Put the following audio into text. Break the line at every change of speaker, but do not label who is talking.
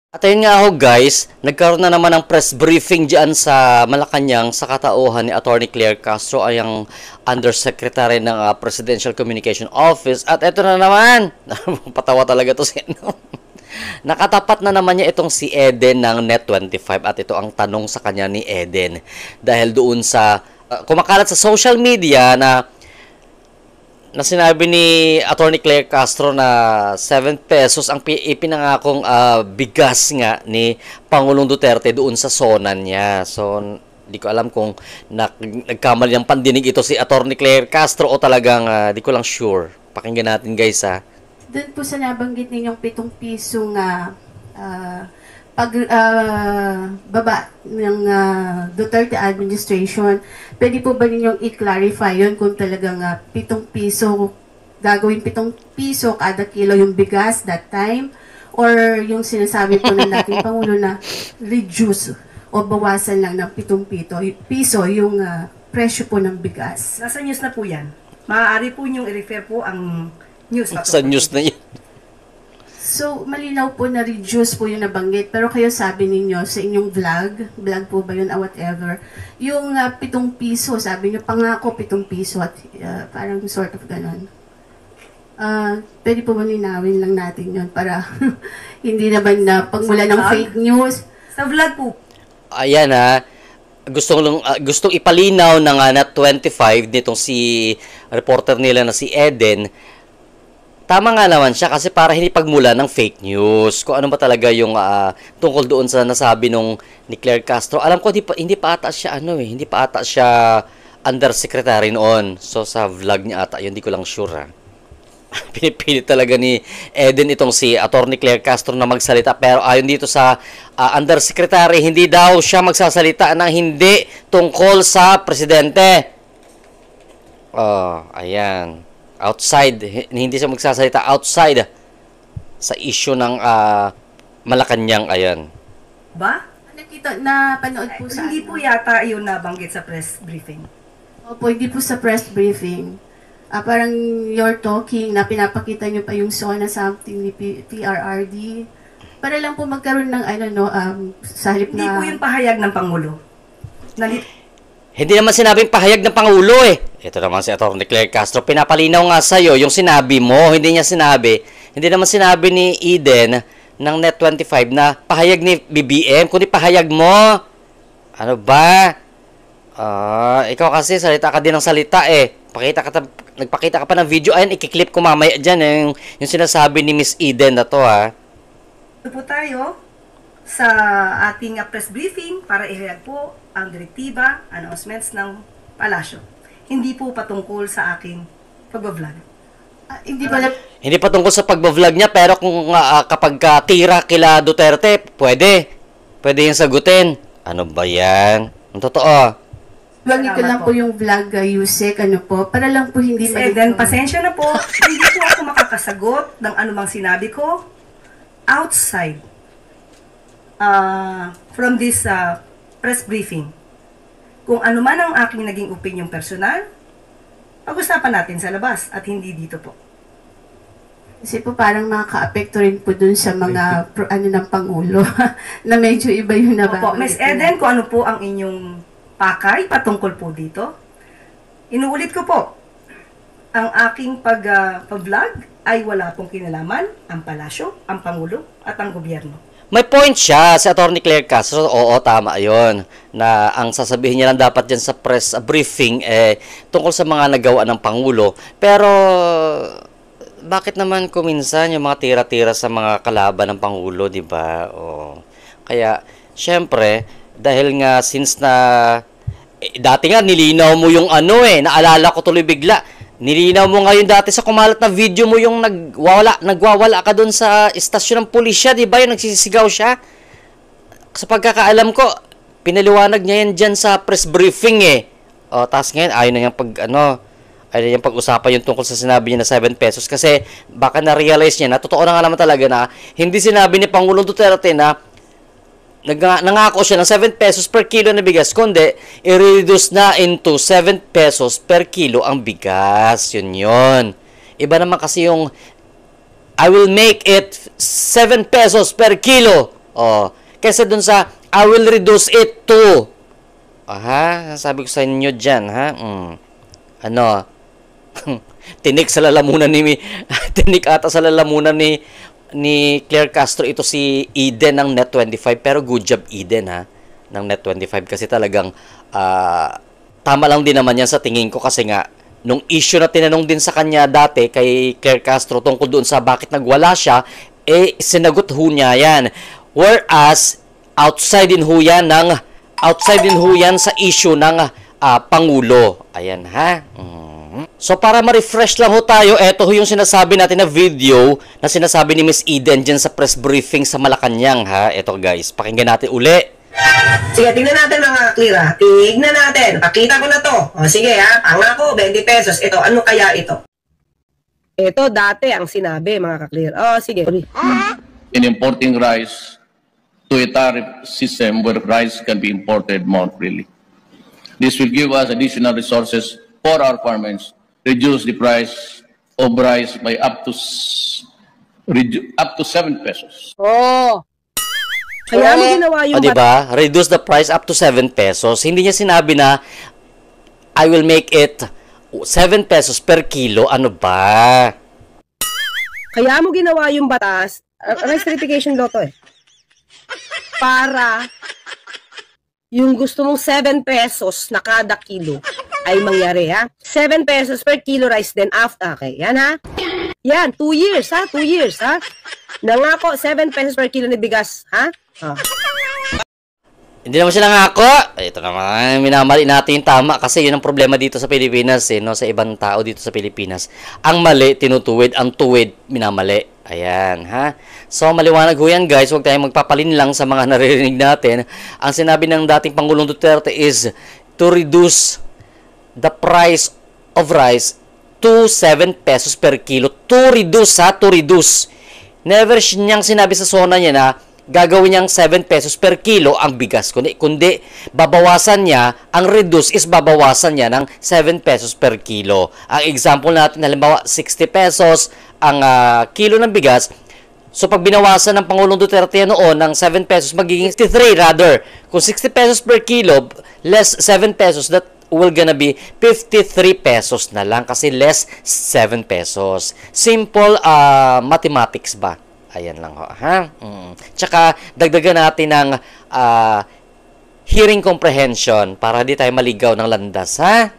At ayun nga ho guys, nagkaroon na naman ng press briefing dyan sa Malacanang sa katauhan ni Attorney Claire Castro ay ang Undersecretary ng Presidential Communication Office. At eto na naman, patawa talaga to si nakatapat na naman niya itong si Eden ng Net25 at ito ang tanong sa kanya ni Eden. Dahil doon sa kumakalat sa social media na sinabi ni Attorney Claire Castro na 7 pesos ang ipinangakong bigas nga ni Pangulong Duterte doon sa SONA niya. So, di ko alam kung nagkamali ng pandinig ito si Attorney Claire Castro o talagang di ko lang sure. Pakinggan natin guys ha.
Doon po sa nabanggit ninyong 7 pisong baba ng Duterte administration, pwede po ba ninyong i-clarify yun kung talagang 7 piso, gagawin 7 piso kada kilo yung bigas that time? Or yung sinasabi po ng dating Pangulo na reduce o bawasan lang ng 7 piso yung presyo po ng bigas?
Nasa news na po yan. Maaari po niyong i-refer po ang news.
Sa news na yun.
So, malinaw po na reduce po yung nabanggit. Pero kayo sabi ninyo sa inyong vlog po ba yun, whatever, yung 7 piso, sabi nyo, pangako 7 piso at parang sort of ganon. Pwede po maninawin lang natin yun para hindi naman na pagmula ng fake news.
Sa vlog po.
Ayan ha. Gustong ipalinaw ng Net25 nitong si reporter nila na si Eden. Tama nga naman siya kasi para hindi pagmula ng fake news. Kung ano ba talaga yung tungkol doon sa nasabi nung ni Claire Castro. Alam ko hindi pa ata siya hindi pa ata siya undersecretary noon. So sa vlog niya ata, yun di ko lang sure. Pinipilit talaga ni Eden itong si Attorney Claire Castro na magsalita, pero ayon dito sa undersecretary, hindi daw siya magsasalita ng hindi tungkol sa presidente. Ayan. Outside, hindi siya magsasalita outside sa issue ng Malacanang, ayan.
Ba?
Nakita na panood po sa
Hindi po yata yun nabanggit sa press briefing.
Opo, hindi po sa press briefing. Parang you're talking na pinapakita nyo pa yung SONA something ni PRRD. Para lang po magkaroon ng sa halip
Hindi
na...
po yung pahayag ng Pangulo.
Hindi naman sinabing pahayag ng Pangulo eh. Ito naman si Atty. Claire Castro, pinapalinaw nga sa'yo yung sinabi mo, hindi niya sinabi. Hindi naman sinabi ni Eden ng Net25 na pahayag ni BBM, kundi pahayag mo. Ano ba? Ikaw kasi salita ka din ng salita eh. Nagpakita ka pa ng video. Ayan, ikiklip ko mamaya dyan yung sinasabi ni Miss Eden na to ha.
Ito po tayo sa ating press briefing para ihayag po ang direktiba, announcements ng Palasyo. Hindi po patungkol sa aking pag-vlog.
Hindi patungkol sa pag-vlog niya, pero kung kapag tira kila Duterte, pwede yung sagutin. Ano ba yan? Ang totoo.
Wag ito lang po yung vlog, Yusek, para lang po hindi
Eden, pasensya na po. Hindi po ako makakasagot ng anumang sinabi ko outside from this press briefing. Kung ano man ang aking naging opinion personal, pag-usapan natin sa labas at hindi dito po.
Kasi po parang makaka-apekto rin po dun sa mga ng Pangulo na medyo iba yung nabanggit.
Opo, Ms. Eden, kung ano po ang inyong pakay patungkol po dito, inuulit ko po, ang aking pag-vlog ay wala pong kinalaman ang Palasyo, ang Pangulo at ang gobyerno.
May point siya si Atty. Claire Castro. Oo, tama yon na ang sasabihin niya lang dapat dyan sa press briefing tungkol sa mga nagawa ng Pangulo. Pero bakit naman kuminsan yung mga tira-tira sa mga kalaban ng Pangulo, di ba? Kaya syempre dahil nga since na dati nga nilinaw mo yung naalala ko tuloy bigla. Nilinaw mo ngayon dati sa kumalat na video mo yung nagwawala ka doon sa istasyon ng pulisya, di ba? Yung nagsisigaw siya. Sa pagkakaalam ko, pinaliwanag niya yan dyan sa press briefing eh. Tapos ngayon, ayaw na yung pag-usapan yung tungkol sa sinabi niya na 7 pesos kasi baka na-realize niya na totoo na nga naman talaga na hindi sinabi ni Pangulong Duterte na nangako siya ng 7 pesos per kilo na bigas, kundi i-reduce na into 7 pesos per kilo ang bigas. Yun. Iba naman kasi yung I will make it 7 pesos per kilo. Oh, kaysa dun sa I will reduce it to. Aha, sabi ko sa inyo dyan, ha? Ano? Tinik sa lalamunan ni tinik ata sa lalamunan ni Claire Castro ito si Eden ng Net25, pero good job Eden, ha, ng Net25, kasi talagang tama lang din naman yan sa tingin ko, kasi nga nung issue na tinanong din sa kanya dati kay Claire Castro tungkol doon sa bakit nagwala siya, sinagot ho niya yan, whereas outside din ho yan sa issue ng Pangulo. Ayan, ha. So para ma-refresh lang ho tayo, eto ho yung sinasabi natin na video na sinasabi ni Miss Eden dyan sa press briefing sa Malacanang, ha. Eto guys, pakinggan natin uli.
Sige, tingnan natin mga Clear, ha. Tingnan natin. Pakita ko na to. O, sige ha, pangako, 20 pesos. Ito, ano kaya ito?
Ito dati ang sinabi mga ka-Clear. Oh, sige.
In importing rice to a tariff system where rice can be imported more freely. This will give us additional resources for our farmers, reduce the price of rice by up to 7 pesos.
Oh. Kaya mo ginawa yung
Diba? Reduce the price up to 7 pesos. Hindi niya sinabi na I will make it 7 pesos per kilo. Ano ba?
Kaya mo ginawa yung batas, rice certification law to para yung gusto mong 7 pesos na kada kilo ay mangyari, ha? 7 pesos per kilo rice then after. Okay, yan ha? Yan, 2 years, ha? 2 years, ha? Nangako, 7 pesos per kilo na bigas, ha? Oh.
Hindi naman siya nangako. Ito naman, minamali natin yung tama, kasi yun ang problema dito sa Pilipinas, no? Sa ibang tao dito sa Pilipinas. Ang mali, tinutuwid. Ang tuwid, minamali. Ayan, ha? So, maliwanag ho yan, guys. Huwag tayong magpapalin lang sa mga naririnig natin. Ang sinabi ng dating Pangulong Duterte is to reduce the price of rice to 7 pesos per kilo. To reduce, ha? To reduce. Never niyang sinabi sa zona niya na gagawin niyang 7 pesos per kilo ang bigas. Kundi babawasan niya, ang reduce is babawasan niya ng 7 pesos per kilo. Ang example natin, halimbawa 60 pesos ang kilo ng bigas. So pag binawasan ng Pangulong Duterte noon ng 7 pesos, magiging 63 rather. Kung 60 pesos per kilo, less 7 pesos, that will gonna be 53 pesos na lang, kasi less 7 pesos. Simple mathematics ba? Ayan lang ho, ha? Tsaka, dagdagan natin ng hearing comprehension para di tayo maligaw ng landas, ha?